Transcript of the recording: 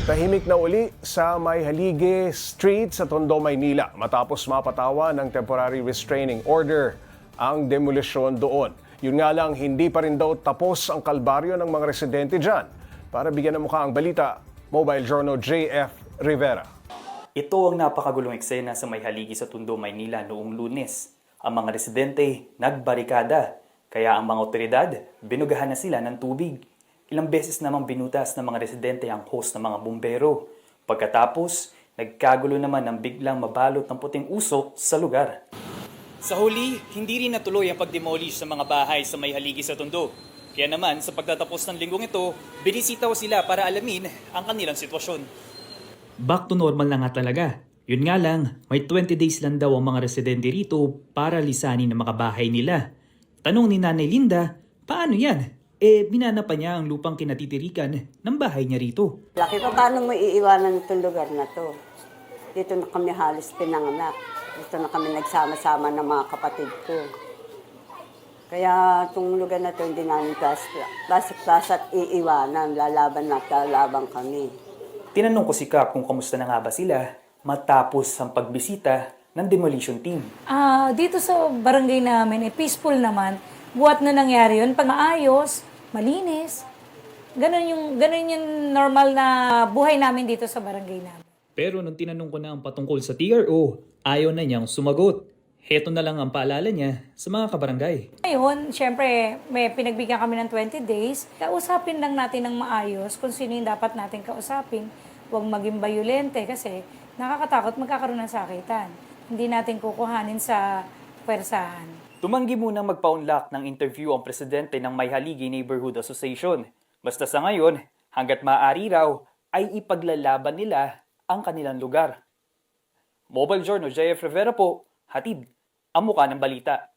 Tahimik na uli sa Mayhaligi Street sa Tondo, Maynila matapos mapatawa ng temporary restraining order ang demolisyon doon. Yun nga lang, hindi pa rin daw tapos ang kalbaryo ng mga residente dyan. Para bigyan ng mukha ang balita, Mobile Journal JF Rivera. Ito ang napakagulong eksena sa Mayhaligi sa Tondo, Maynila noong Lunes. Ang mga residente nagbarikada, kaya ang mga otoridad binugahan na sila ng tubig. Ilang beses namang binutas ng mga residente ang hose ng mga bumbero. Pagkatapos, nagkagulo naman ng biglang mabalot ng puting usok sa lugar. Sa huli, hindi rin natuloy ang pagdemolish sa mga bahay sa Mayhaligi sa Tondo. Kaya naman, sa pagtatapos ng linggong ito, binisitaw sila para alamin ang kanilang sitwasyon. Back to normal na nga talaga. Yun nga lang, may 20 days lang daw ang mga residente rito para lisanin ang makabahay nila. Tanong ni Nanay Linda, paano yan? Binana pa niya ang lupang kinatitirikan ng bahay niya rito. Laki pa, paano mo iiwanan itong lugar na to? Dito na kami halos pinanganak. Dito na kami nagsama-sama ng mga kapatid ko. Kaya itong lugar na to hindi namin plastic iiwanan. Lalaban kami. Tinanong ko si Kap kung kamusta na nga ba sila matapos ang pagbisita ng demolition team. Dito sa barangay namin, peaceful naman. Buhat na nangyari yun. Pag maayos, malinis, ganun yung normal na buhay namin dito sa barangay namin. Pero nung tinanong ko na ang patungkol sa TRO, ayaw na niyang sumagot. Heto na lang ang paalala niya sa mga kabarangay. Ngayon, syempre, may pinagbigyan kami ng 20 days. Kausapin lang natin ng maayos kung sino yung dapat natin kausapin. Huwag maging bayolente kasi nakakatakot magkakaroon ng sakitan. Hindi natin kukuhanin sa pwersahan. Tumanggi munang magpa-unlock ng interview ang presidente ng Mayhaligi Neighborhood Association. Basta sa ngayon, hanggat maaari raw, ay ipaglalaban nila ang kanilang lugar. Mobile Journal JF Rivera po, hatid ang mukha ng balita.